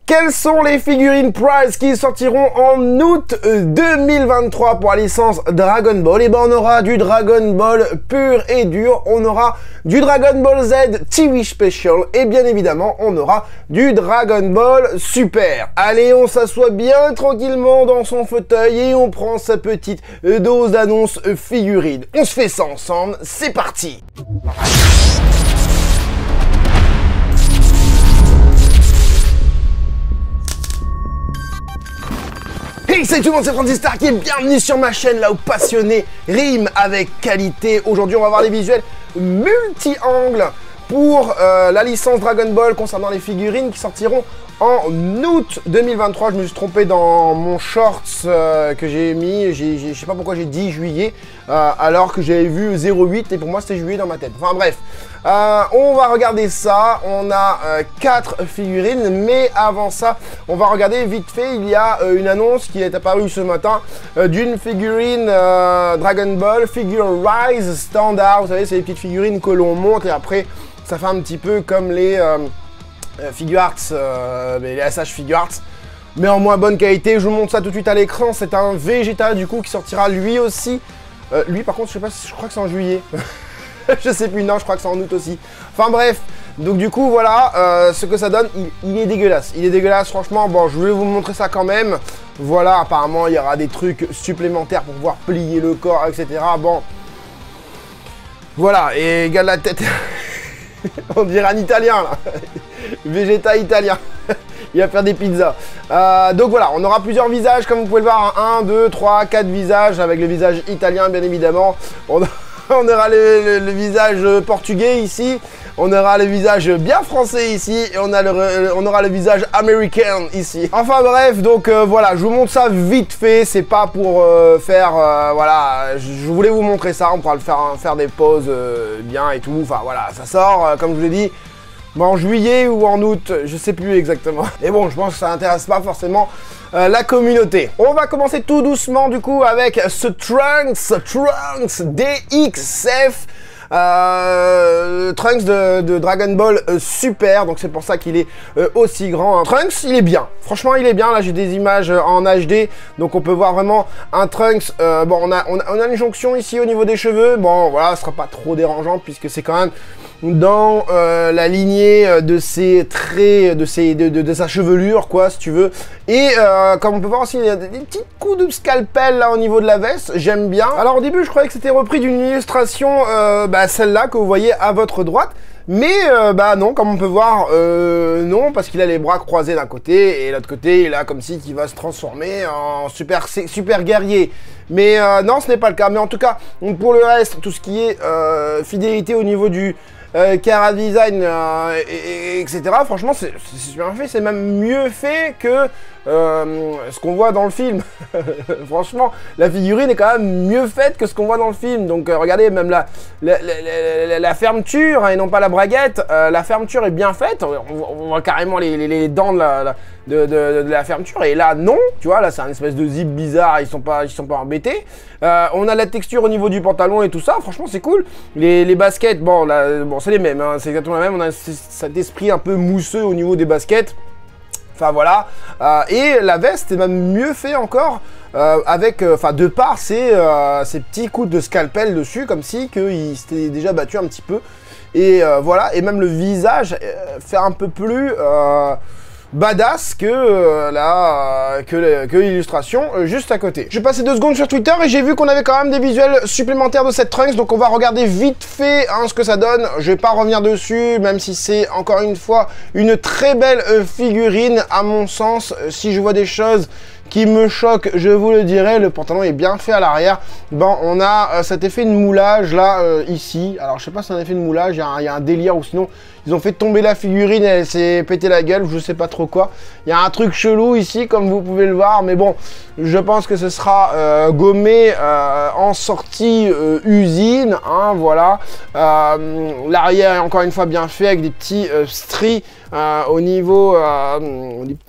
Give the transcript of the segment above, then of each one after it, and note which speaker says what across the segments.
Speaker 1: Quelles sont les figurines Prize qui sortiront en août 2023 pour la licence Dragon Ball? Et ben on aura du Dragon Ball pur et dur, on aura du Dragon Ball Z TV Special et bien évidemment on aura du Dragon Ball Super. Allez, on s'assoit bien tranquillement dans son fauteuil et on prend sa petite dose d'annonce figurine. On se fait ça ensemble, c'est parti! Hey, salut tout le monde, c'est Francis Stark et bienvenue sur ma chaîne là où passionné rime avec qualité. Aujourd'hui on va voir les visuels multi-angles pour la licence Dragon Ball concernant les figurines qui sortiront en août 2023. Je me suis trompé dans mon shorts que j'ai mis, je sais pas pourquoi j'ai dit juillet alors que j'avais vu 08 et pour moi c'était juillet dans ma tête. Enfin bref, on va regarder ça. On a 4 figurines, mais avant ça on va regarder vite fait. Il y a une annonce qui est apparue ce matin d'une figurine Dragon Ball Figure Rise Standard. Vous savez, c'est les petites figurines que l'on monte et après ça fait un petit peu comme les Figuarts, les SH Figuarts, mais en moins bonne qualité. Je vous montre ça tout de suite à l'écran. C'est un Vegeta du coup qui sortira lui aussi. Lui par contre je sais pas, je crois que c'est en juillet. Je sais plus, non je crois que c'est en août aussi. Enfin bref, donc du coup voilà ce que ça donne. Il est dégueulasse, il est dégueulasse franchement. Bon, je vais vous montrer ça quand même. Voilà, apparemment il y aura des trucs supplémentaires pour pouvoir plier le corps, etc. Bon, voilà, et regarde la tête. On dirait un italien là. Vegeta italien. Il va faire des pizzas. Donc voilà, on aura plusieurs visages comme vous pouvez le voir. 1, 2, 3, 4 visages avec le visage italien bien évidemment. On aura le visage portugais ici. On aura le visage bien français ici. Et on aura le visage américain ici. Enfin bref, donc voilà, je vous montre ça vite fait. C'est pas pour faire... voilà, je voulais vous montrer ça. On pourra le faire des pauses bien et tout. Enfin voilà, ça sort, comme je vous l'ai dit, en juillet ou en août, je sais plus exactement. Et bon, je pense que ça intéresse pas forcément la communauté. On va commencer tout doucement du coup avec ce Trunks DXF. Trunks de Dragon Ball Super, donc c'est pour ça qu'il est aussi grand. Trunks, il est bien, franchement il est bien. Là j'ai des images en HD, donc on peut voir vraiment un Trunks. Bon, on a une jonction ici au niveau des cheveux. Bon voilà, ce sera pas trop dérangeant puisque c'est quand même dans la lignée de ses traits, de sa chevelure quoi, si tu veux. Et comme on peut voir aussi, il y a des petits coups de scalpel là au niveau de la veste, j'aime bien. Alors au début je croyais que c'était repris d'une illustration, celle-là que vous voyez à votre droite. Mais bah non, comme on peut voir, non, parce qu'il a les bras croisés d'un côté et l'autre côté il a comme si qu'il va se transformer en super guerrier. Mais non, ce n'est pas le cas. Mais en tout cas, pour le reste, tout ce qui est fidélité au niveau du Cara Design, etc. Franchement, c'est super fait. C'est même mieux fait que ce qu'on voit dans le film. Franchement, la figurine est quand même mieux faite que ce qu'on voit dans le film. Donc regardez, même la fermeture, hein, et non pas la braguette, la fermeture est bien faite. On voit carrément les dents de la fermeture. Et là, non, tu vois, là c'est un espèce de zip bizarre. Ils sont pas embêtés. On a la texture au niveau du pantalon et tout ça. Franchement, c'est cool. Les baskets, bon, c'est les mêmes. Hein, c'est exactement la même. On a cet esprit un peu mousseux au niveau des baskets. Enfin voilà, et la veste est même mieux fait encore avec, de par ces petits coups de scalpel dessus, comme si qu'il s'était déjà battu un petit peu. Et voilà, et même le visage fait un peu plus badass que l'illustration juste à côté. J'ai passé 2 secondes sur Twitter et j'ai vu qu'on avait quand même des visuels supplémentaires de cette Trunks, donc on va regarder vite fait ce que ça donne. Je vais pas revenir dessus, même si c'est encore une fois une très belle figurine à mon sens. Si je vois des choses qui me choquent, je vous le dirai. Le pantalon est bien fait à l'arrière. Bon, on a cet effet de moulage là, ici. Alors je sais pas si c'est un effet de moulage, il y a un délire, ou sinon ils ont fait tomber la figurine et elle s'est pété la gueule, je sais pas trop quoi. Il y a un truc chelou ici comme vous pouvez le voir, mais bon, je pense que ce sera gommé en sortie usine, hein, voilà. L'arrière est encore une fois bien fait avec des petits stries au niveau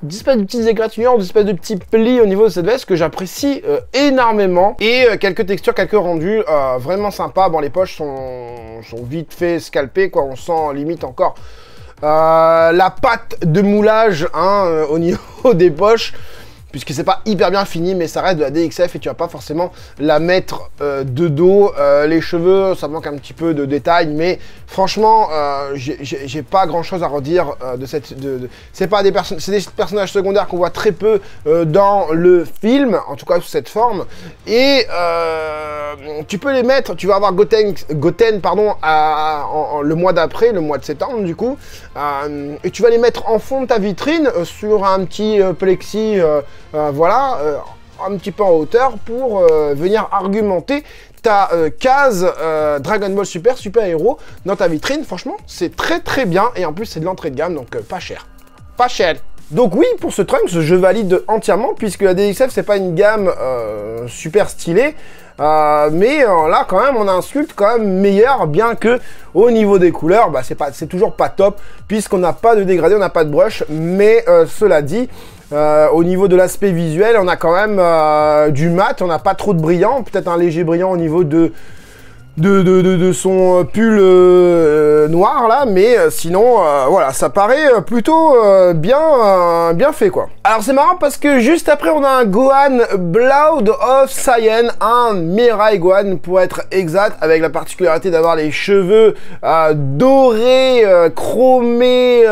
Speaker 1: des espèces de petites égratignures, des espèces de petits plis au niveau de cette veste que j'apprécie énormément. Et quelques textures, quelques rendus vraiment sympas. Bon, les poches sont vite fait scalpées, quoi. On sent limite encore la pâte de moulage hein, au niveau des poches, puisque c'est pas hyper bien fini, mais ça reste de la DXF et tu vas pas forcément la mettre de dos. Les cheveux, ça manque un petit peu de détails, mais franchement, j'ai pas grand chose à redire de cette. C'est pas des c'est des personnages secondaires qu'on voit très peu dans le film, en tout cas sous cette forme. Et tu peux les mettre, tu vas avoir Goten pardon, le mois d'après, le mois de septembre du coup, et tu vas les mettre en fond de ta vitrine sur un petit plexi. Voilà, un petit peu en hauteur pour venir argumenter ta case Dragon Ball Super Héros dans ta vitrine. Franchement, c'est très bien et en plus c'est de l'entrée de gamme, donc pas cher. Pas cher. Donc oui, pour ce Trunks, je valide entièrement puisque la DXF c'est pas une gamme super stylée. Mais là quand même on a un sculpt quand même meilleur, bien que au niveau des couleurs bah, c'est toujours pas top puisqu'on n'a pas de dégradé, on n'a pas de brush, mais cela dit au niveau de l'aspect visuel on a quand même du mat, on n'a pas trop de brillant, peut-être un léger brillant au niveau de son pull noir là, mais sinon voilà, ça paraît plutôt bien fait quoi. Alors c'est marrant parce que juste après on a un Gohan Blood of Saiyan, un Mirai Gohan pour être exact, avec la particularité d'avoir les cheveux dorés, chromés,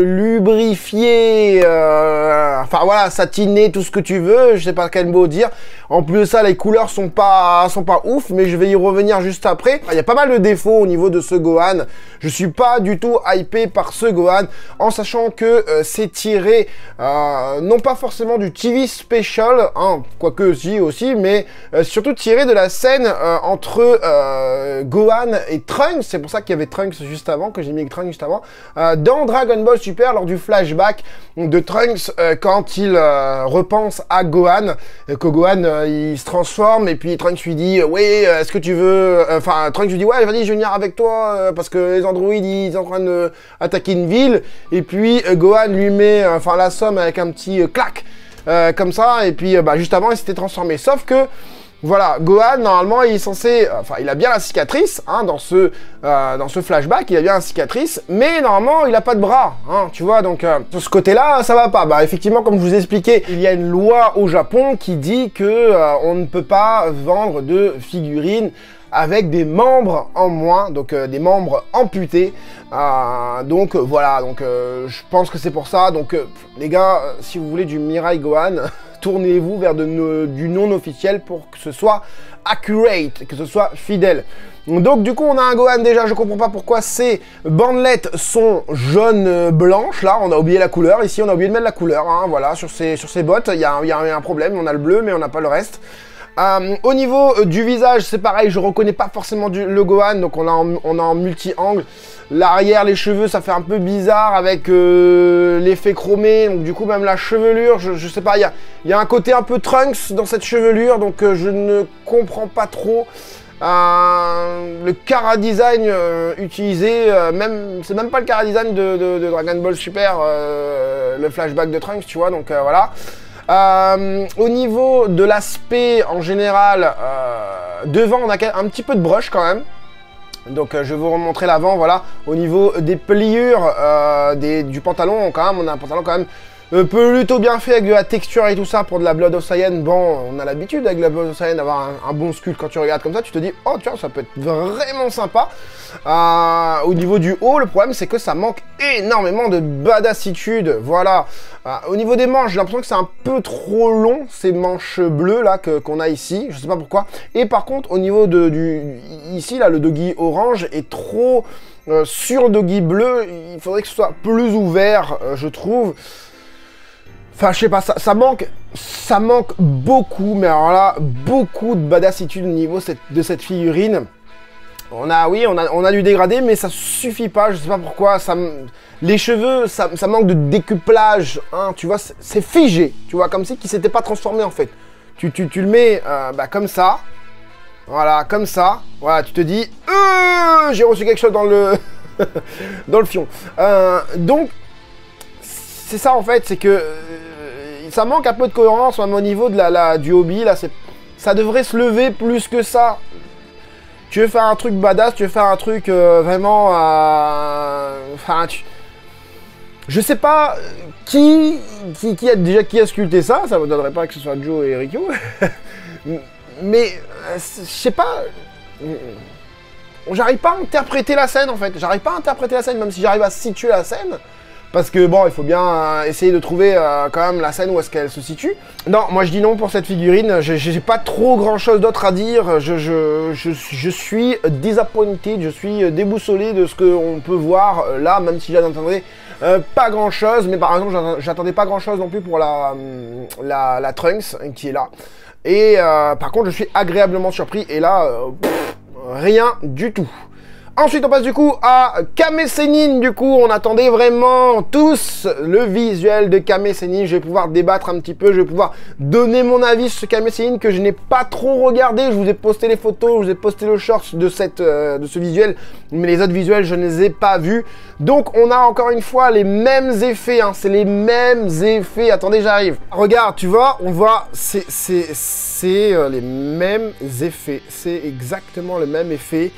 Speaker 1: lubrifiés, enfin voilà, satinés, tout ce que tu veux, je sais pas quel mot dire. En plus de ça, les couleurs sont pas ouf, mais je vais y revenir juste après. Il y a pas mal de défauts au niveau de ce Gohan. Je suis pas du tout hypé par ce Gohan, en sachant que c'est tiré, non pas forcément du TV Special, hein, quoique si aussi, mais surtout tiré de la scène entre Gohan et Trunks. C'est pour ça qu'il y avait Trunks juste avant, que j'ai mis Trunks juste avant, dans Dragon Ball Super, lors du flashback de Trunks, quand il repense à Gohan, que Gohan il se transforme et puis Trunks lui dit oui est-ce que tu veux, enfin Trunks lui dit ouais vas-y je vais venir avec toi parce que les androïdes ils sont en train de attaquer une ville, et puis Gohan lui met enfin la somme avec un petit clac comme ça, et puis bah, juste avant il s'était transformé, sauf que voilà, Gohan, normalement, il est censé... Enfin, il a bien la cicatrice, hein, dans ce flashback, il a bien la cicatrice, mais normalement, il a pas de bras, hein, tu vois, donc, de ce côté-là, ça va pas. Bah, effectivement, comme je vous ai expliqué, il y a une loi au Japon qui dit que on ne peut pas vendre de figurines avec des membres en moins, donc des membres amputés. Donc voilà, donc je pense que c'est pour ça. Donc les gars, si vous voulez du Mirai Gohan, tournez-vous vers du non officiel pour que ce soit accurate, que ce soit fidèle. Donc du coup on a un Gohan, déjà je comprends pas pourquoi ces bandelettes sont jaune blanche. Là on a oublié la couleur, ici on a oublié de mettre la couleur, hein, voilà, sur ces bottes il y a un problème, on a le bleu mais on n'a pas le reste. Au niveau du visage, c'est pareil, je reconnais pas forcément le Gohan, donc on a en multi-angle. L'arrière, les cheveux, ça fait un peu bizarre avec l'effet chromé, donc du coup même la chevelure, je sais pas, il y a un côté un peu Trunks dans cette chevelure, donc je ne comprends pas trop. Le chara design utilisé, c'est même pas le chara design de Dragon Ball Super, le flashback de Trunks, tu vois, donc voilà. Au niveau de l'aspect en général, devant on a un petit peu de brush quand même. Donc je vais vous remontrer l'avant, voilà. Au niveau des pliures du pantalon, quand même, on a un pantalon quand même plutôt bien fait avec de la texture et tout ça pour de la Blood of Saiyan. Bon, on a l'habitude avec la Blood of Saiyan d'avoir un bon sculpt. Quand tu regardes comme ça, tu te dis, oh tiens, ça peut être vraiment sympa. Au niveau du haut, le problème c'est que ça manque énormément de badassitude. Voilà. Au niveau des manches, j'ai l'impression que c'est un peu trop long, ces manches bleues là qu'on a ici. Je sais pas pourquoi. Et par contre, au niveau ici là, le doggy orange est trop sur le doggy bleu. Il faudrait que ce soit plus ouvert, je trouve. Enfin, je sais pas, ça manque beaucoup, mais alors là, beaucoup de badassitude au niveau de cette figurine. On a du dégradé, mais ça suffit pas, je sais pas pourquoi. Les cheveux, ça manque de décuplage, hein, tu vois, c'est figé, tu vois, comme si il s'était pas transformé en fait. Tu le mets bah, comme ça, voilà, comme ça, voilà, tu te dis, j'ai reçu quelque chose dans le, dans le fion. Donc, c'est ça en fait, c'est que ça manque un peu de cohérence même au niveau de du hobby, là, ça devrait se lever plus que ça. Tu veux faire un truc badass, tu veux faire un truc vraiment... Enfin, Je sais pas qui a sculpté ça, ça ne donnerait pas que ce soit Joe et Rikyu. Mais je sais pas. J'arrive pas à interpréter la scène en fait. J'arrive pas à interpréter la scène, même si j'arrive à situer la scène. Parce que bon, il faut bien essayer de trouver quand même la scène où est-ce qu'elle se situe. Non, moi je dis non pour cette figurine. J'ai pas trop grand chose d'autre à dire. Je suis disappointed, je suis déboussolé de ce qu'on peut voir là, même si j'attendais pas grand chose. Mais par exemple, j'attendais pas grand chose non plus pour la Trunks qui est là. Et par contre, je suis agréablement surpris. Et là, rien du tout. Ensuite, on passe du coup à Kame Sennin. Du coup, on attendait vraiment tous le visuel de Kame Sennin. Je vais pouvoir débattre un petit peu, je vais pouvoir donner mon avis sur ce Kame Sennin que je n'ai pas trop regardé. Je vous ai posté les photos, je vous ai posté le short de ce visuel, mais les autres visuels, je ne les ai pas vus. Donc, on a encore une fois les mêmes effets, hein. C'est les mêmes effets. Attendez, j'arrive. Regarde, tu vois, on voit, c'est les mêmes effets. C'est exactement le même effet.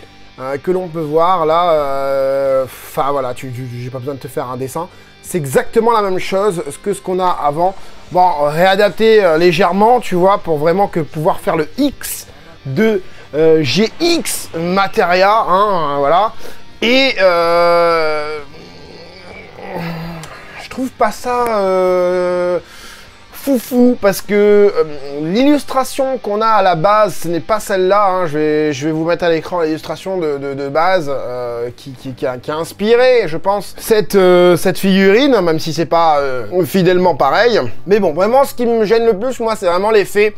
Speaker 1: Que l'on peut voir là, enfin voilà, j'ai pas besoin de te faire un dessin. C'est exactement la même chose que ce qu'on a avant. Bon, réadapté légèrement, tu vois, pour vraiment pouvoir faire le X de GX Materia, hein, voilà. Et je trouve pas ça foufou, parce que l'illustration qu'on a à la base, ce n'est pas celle-là, hein. Je vais vous mettre à l'écran l'illustration de base qui a inspiré, je pense, cette figurine, même si c'est pas fidèlement pareil. Mais bon, vraiment, ce qui me gêne le plus, moi, c'est vraiment l'effet.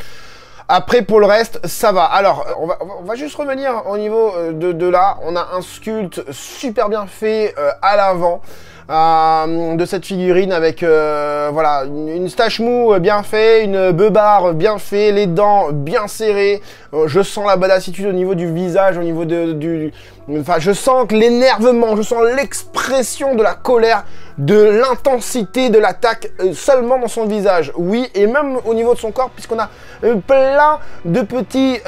Speaker 1: Après, pour le reste, ça va. Alors, on va juste revenir au niveau de là. On a un sculpte super bien fait à l'avant. De cette figurine avec voilà, une stache mou bien fait, une beubare bien fait, les dents bien serrées. Je sens la badassitude au niveau du visage, au niveau enfin, je sens que l'énervement, je sens l'expression de la colère, de l'intensité de l'attaque seulement dans son visage. Oui, et même au niveau de son corps, puisqu'on a plein de petits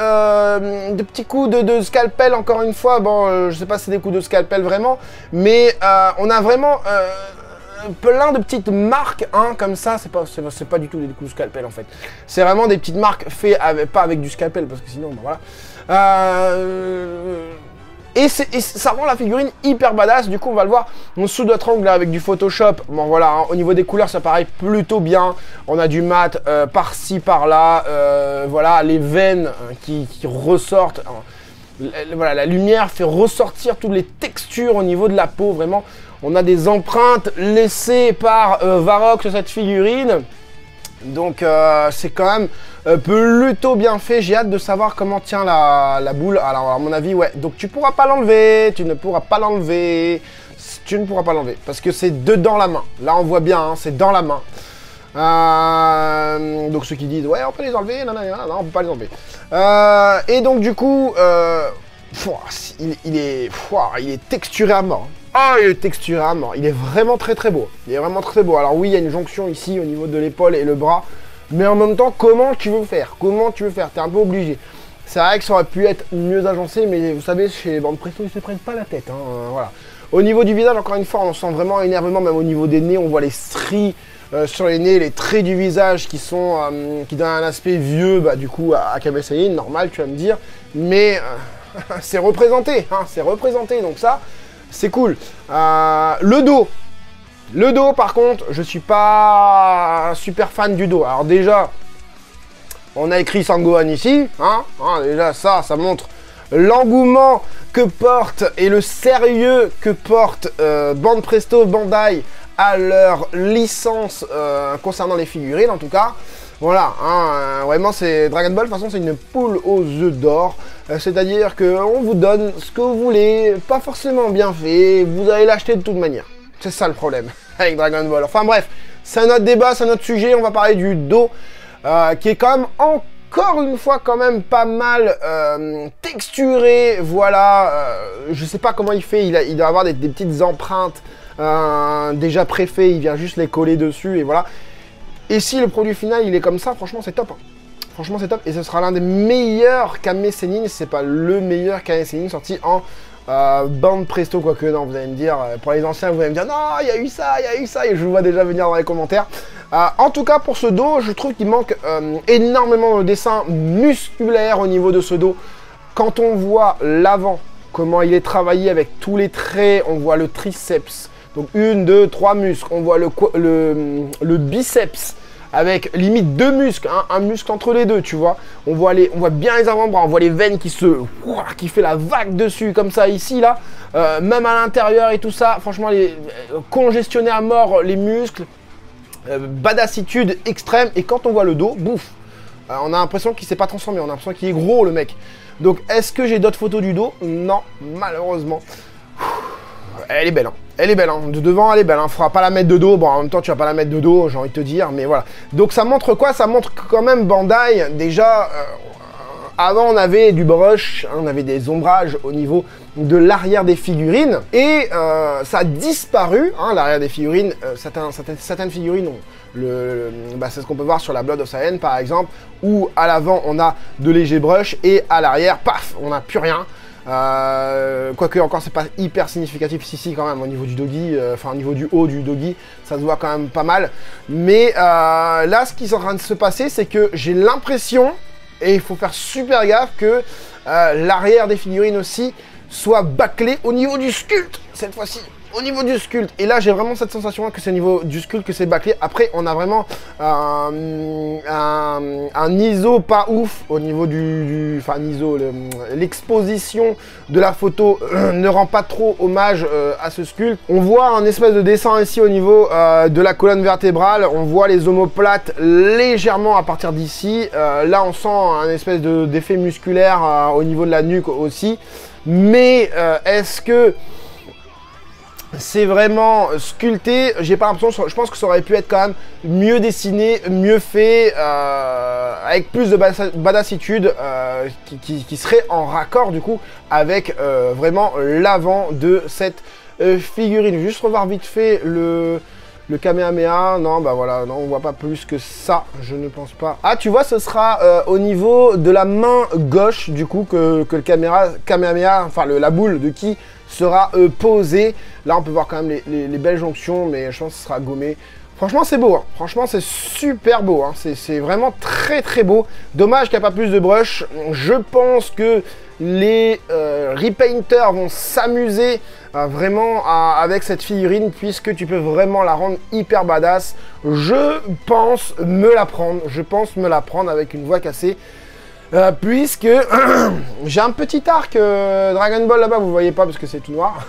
Speaker 1: coups de scalpel, encore une fois. Bon, je sais pas si c'est des coups de scalpel vraiment, mais on a vraiment plein de petites marques, hein, comme ça. C'est pas du tout des coups de scalpel en fait. C'est vraiment des petites marques faites pas avec du scalpel, parce que sinon, ben voilà. Et ça rend la figurine hyper badass. Du coup, on va le voir sous notre angle là, avec du Photoshop. Bon, voilà, hein, au niveau des couleurs, ça paraît plutôt bien. On a du mat par-ci, par-là. Voilà, les veines qui ressortent. Voilà, la lumière fait ressortir toutes les textures au niveau de la peau. Vraiment, on a des empreintes laissées par Varrock sur cette figurine. Donc c'est quand même plutôt bien fait. J'ai hâte de savoir comment tient la boule. Alors à mon avis, ouais. Donc tu pourras pas l'enlever. Tu ne pourras pas l'enlever. Tu ne pourras pas l'enlever. Parce que c'est dedans la main. Là on voit bien, hein, c'est dans la main. Donc ceux qui disent ouais on peut les enlever. Non, non, non, non on peut pas les enlever. Et donc du coup il est texturé à mort. Ah, il est texturé à mort. Il est vraiment très très beau. Il est vraiment très beau. Alors oui, il y a une jonction ici au niveau de l'épaule et le bras. Mais en même temps, comment tu veux faire? Comment tu veux faire? T'es un peu obligé. C'est vrai que ça aurait pu être mieux agencé, mais vous savez, chez les bandes presto, ils se prennent pas la tête. Hein, voilà. Au niveau du visage, encore une fois, on sent vraiment énervement, même au niveau des nez, on voit les stries sur les nez, les traits du visage qui donnent un aspect vieux, bah, du coup, à Kame Sennin, normal, tu vas me dire. Mais c'est représenté, hein, c'est représenté, donc ça... C'est cool. Le dos. Le dos, par contre, je suis pas super fan du dos. Alors déjà, on a écrit Sangohan ici. Hein, déjà, ça montre l'engouement que porte et le sérieux que porte Bande Presto Bandai à leur licence concernant les figurines, en tout cas. Voilà, hein, vraiment, c'est Dragon Ball, de toute façon, c'est une poule aux œufs d'or. C'est-à-dire qu'on vous donne ce que vous voulez, pas forcément bien fait, vous allez l'acheter de toute manière. C'est ça le problème avec Dragon Ball. Enfin bref, c'est un autre débat, c'est un autre sujet, on va parler du dos, qui est quand même encore une fois quand même pas mal texturé, voilà. Je sais pas comment il fait, il doit avoir des petites empreintes déjà préfaites, il vient juste les coller dessus et voilà. Et si le produit final il est comme ça, franchement c'est top. Hein. Franchement c'est top et ce sera l'un des meilleurs Kame Sennin, si c'est pas le meilleur Kame Sennin sorti en Bande presto, quoique non, vous allez me dire, pour les anciens, vous allez me dire, non, il y a eu ça, et je vous vois déjà venir dans les commentaires. En tout cas, pour ce dos, je trouve qu'il manque énormément de dessin musculaire au niveau de ce dos. Quand on voit l'avant, comment il est travaillé avec tous les traits, on voit le triceps, donc 1, 2, 3 muscles, on voit le biceps, avec limite 2 muscles, hein, un muscle entre les deux, tu vois. On voit bien les avant-bras, on voit les veines qui fait la vague dessus, comme ça, ici, là. Même à l'intérieur et tout ça, franchement, congestionner à mort les muscles, badassitude extrême. Et quand on voit le dos, bouf, on a l'impression qu'il s'est pas transformé, on a l'impression qu'il est gros, le mec. Donc, est-ce que j'ai d'autres photos du dos? Non, malheureusement. Elle est belle, hein. Elle est belle, hein. De devant, elle est belle, hein. Faudra pas la mettre de dos. Bon, en même temps, tu vas pas la mettre de dos, j'ai envie de te dire, mais voilà. Donc, ça montre quoi? Ça montre quand même Bandai, déjà, avant, on avait du brush, hein, on avait des ombrages au niveau de l'arrière des figurines, et ça a disparu, hein, l'arrière des figurines. Certaines figurines ont c'est ce qu'on peut voir sur la Blood of Science, par exemple, où à l'avant, on a de légers brush, et à l'arrière, paf, on n'a plus rien. Quoique encore c'est pas hyper significatif ici quand même au niveau du doggy, enfin au niveau du haut du doggy, ça se voit quand même pas mal. Mais là ce qui est en train de se passer, c'est que j'ai l'impression, et il faut faire super gaffe, que l'arrière des figurines aussi soit bâclé au niveau du sculpte cette fois-ci. Au niveau du sculpte, et là j'ai vraiment cette sensation que c'est au niveau du sculpte que c'est bâclé. Après on a vraiment un ISO pas ouf au niveau enfin ISO, l'exposition de la photo ne rend pas trop hommage à ce sculpte. On voit un espèce de dessin ici au niveau de la colonne vertébrale, on voit les omoplates légèrement à partir d'ici. Là on sent un espèce d'effet musculaire au niveau de la nuque aussi, mais est-ce que c'est vraiment sculpté? J'ai pas l'impression, je pense que ça aurait pu être quand même mieux dessiné, mieux fait, avec plus de badassitude, qui serait en raccord du coup avec vraiment l'avant de cette figurine. Juste revoir vite fait le Kamehameha. Non, bah voilà, non, on voit pas plus que ça, je ne pense pas. Ah, tu vois, ce sera au niveau de la main gauche du coup que le Kamehameha, enfin la boule de ki sera posée. Là on peut voir quand même les belles jonctions, mais je pense que ce sera gommé. Franchement c'est beau, hein. Franchement c'est super beau, hein. C'est vraiment très très beau. Dommage qu'il n'y a pas plus de brush. Je pense que les repainters vont s'amuser vraiment avec cette figurine, puisque tu peux vraiment la rendre hyper badass. Je pense me la prendre avec une voix cassée. Puisque j'ai un petit arc Dragon Ball là-bas, vous voyez pas parce que c'est tout noir.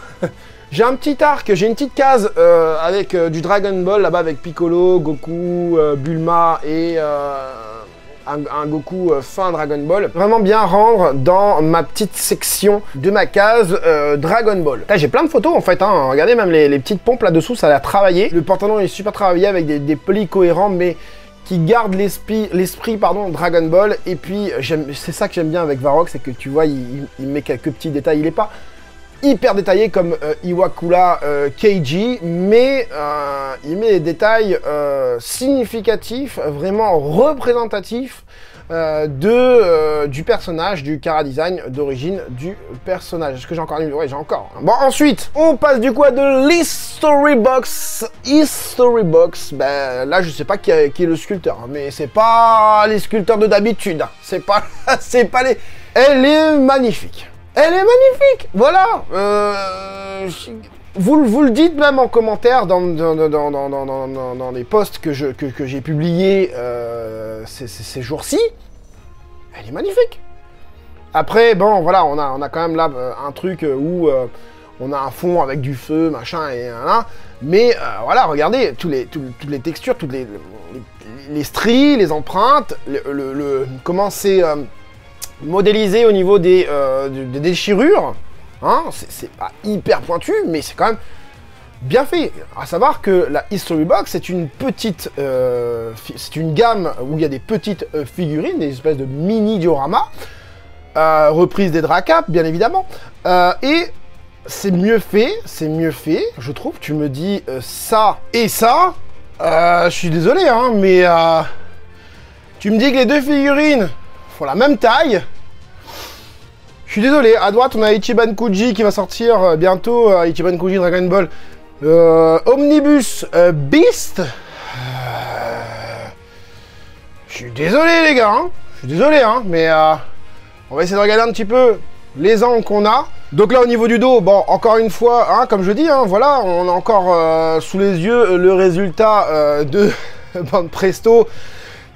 Speaker 1: J'ai un petit arc, j'ai une petite case avec du Dragon Ball là-bas avec Piccolo, Goku, Bulma et un Goku fin Dragon Ball. Vraiment bien rendre dans ma petite section de ma case Dragon Ball. Là j'ai plein de photos en fait, hein. Regardez même les petites pompes là-dessous, ça a l'air travaillé. Le pantalon est super travaillé avec des plis cohérents, mais qui garde l'esprit Dragon Ball. Et puis c'est ça que j'aime bien avec Varrock, c'est que tu vois il met quelques petits détails. Il n'est pas hyper détaillé comme Iwakura Keiji, mais il met des détails significatifs, vraiment représentatifs du personnage, du chara design d'origine du personnage. Est-ce que j'ai encore une... Ouais, j'ai encore. Bon, ensuite, on passe du coup à de l'History Box. History Box, ben là, je sais pas qui est le sculpteur, mais c'est pas les sculpteurs de d'habitude. C'est pas les... Elle est magnifique. Elle est magnifique. Voilà. Vous le dites même en commentaire dans les posts que j'ai publiés ces jours-ci. Elle est magnifique. Après, bon, voilà, on a quand même là un truc où on a un fond avec du feu, machin, et là. Mais voilà, regardez, toutes les textures, toutes les stries, les empreintes, comment c'est modélisé au niveau des déchirures. Hein, c'est pas hyper pointu, mais c'est quand même bien fait. À savoir que la History Box, c'est une petite, c'est une gamme où il y a des petites figurines, des espèces de mini dioramas, reprise des Dracap, bien évidemment, et c'est mieux fait, je trouve. Tu me dis ça et ça, je suis désolé, hein, mais tu me dis que les deux figurines font la même taille. Je suis désolé, à droite on a Ichiban Kuji qui va sortir bientôt, Ichiban Kuji Dragon Ball Omnibus Beast. Je suis désolé les gars, hein. Je suis désolé, hein, mais on va essayer de regarder un petit peu les angles qu'on a. Donc là au niveau du dos, bon encore une fois, hein, comme je dis, hein, voilà, on a encore sous les yeux le résultat de Band Presto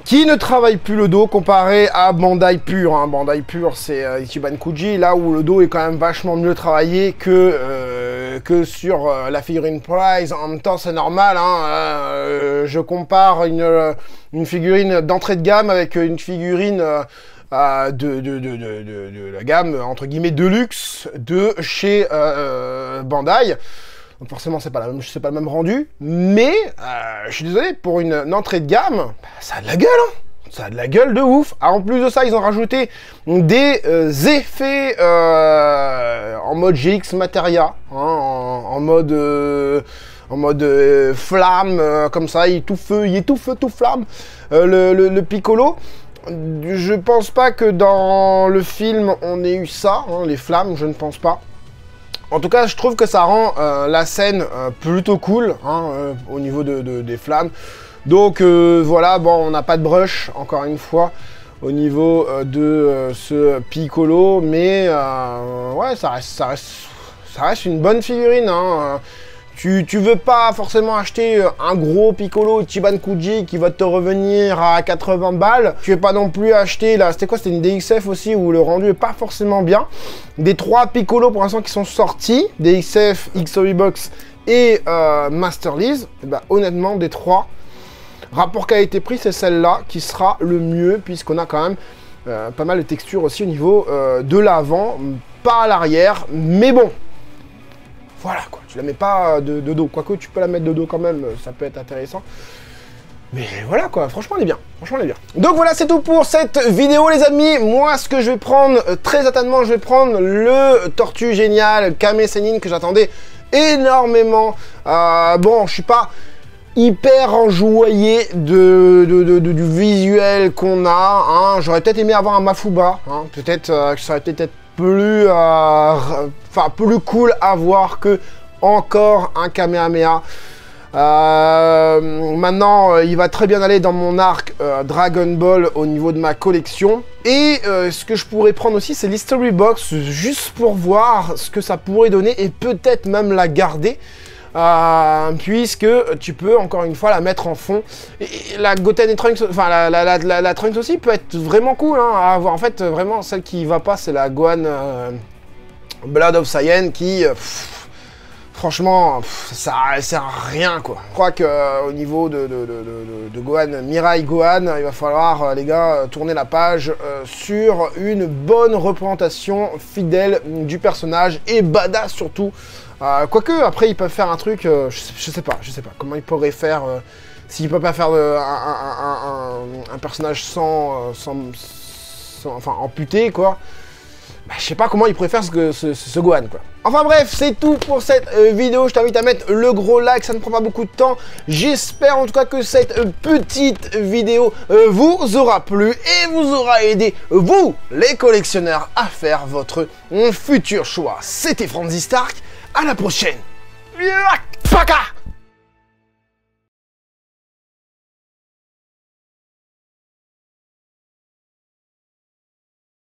Speaker 1: qui ne travaille plus le dos comparé à Bandai Pure. Hein. Bandai Pure c'est Ichiban Kuji, là où le dos est quand même vachement mieux travaillé que sur la figurine Prize. En même temps c'est normal, hein, je compare une figurine d'entrée de gamme avec une figurine de la gamme entre guillemets de luxe de chez Bandai. Donc forcément c'est pas le même rendu, mais je suis désolé, pour une entrée de gamme, bah, ça a de la gueule, hein. Ça a de la gueule de ouf. Ah, en plus de ça, ils ont rajouté des effets en mode GX Materia, hein, en mode flamme, comme ça, il est tout feu, tout flamme, le Piccolo. Je pense pas que dans le film on ait eu ça, hein, les flammes, je ne pense pas. En tout cas, je trouve que ça rend la scène plutôt cool, hein, au niveau des flammes. Donc voilà, bon, on n'a pas de brush, encore une fois, au niveau de ce Piccolo, mais ouais, ça reste une bonne figurine, hein. Tu veux pas forcément acheter un gros Piccolo Ichiban Kuji qui va te revenir à 80 balles. Tu veux pas non plus acheter, là, c'était quoi? C'était une DXF aussi où le rendu est pas forcément bien. Des 3 Piccolo pour l'instant qui sont sortis, DXF, XOE Box et Master Lease, et bah, honnêtement, des 3, rapport qualité-prix, c'est celle-là qui sera le mieux puisqu'on a quand même pas mal de textures aussi au niveau de l'avant, pas à l'arrière, mais bon. Voilà quoi, tu la mets pas de dos, quoique tu peux la mettre de dos quand même, ça peut être intéressant. Mais voilà quoi, franchement elle est bien, franchement elle est bien. Donc voilà, c'est tout pour cette vidéo les amis. Moi ce que je vais prendre, très certainement, je vais prendre le Tortue Génial Kame Sennin que j'attendais énormément. Bon, je suis pas hyper enjoyé du visuel qu'on a, hein. J'aurais peut-être aimé avoir un Mafuba, hein. Peut-être que ça aurait peut-être plus plus cool à voir que encore un Kamehameha. Maintenant il va très bien aller dans mon arc Dragon Ball au niveau de ma collection, et ce que je pourrais prendre aussi c'est l'History Box juste pour voir ce que ça pourrait donner et peut-être même la garder. Puisque tu peux encore une fois la mettre en fond, et la Goten et Trunks, enfin la Trunks aussi peut être vraiment cool, hein, à avoir. En fait vraiment celle qui va pas c'est la Gohan Blood of Saiyan qui franchement ça sert à rien quoi. Je crois que au niveau de Gohan, Mirai Gohan, il va falloir les gars tourner la page sur une bonne représentation fidèle du personnage et badass surtout. Quoique, après, ils peuvent faire un truc, je sais pas comment ils pourraient faire, s'ils peuvent pas faire un personnage enfin, amputé, quoi. Bah, je sais pas comment ils pourraient faire ce Gohan, quoi. Enfin bref, c'est tout pour cette vidéo. Je t'invite à mettre le gros like, ça ne prend pas beaucoup de temps. J'espère en tout cas que cette petite vidéo vous aura plu et vous aura aidé, vous, les collectionneurs, à faire votre futur choix. C'était Franzy Stark. À la prochaine. Paka.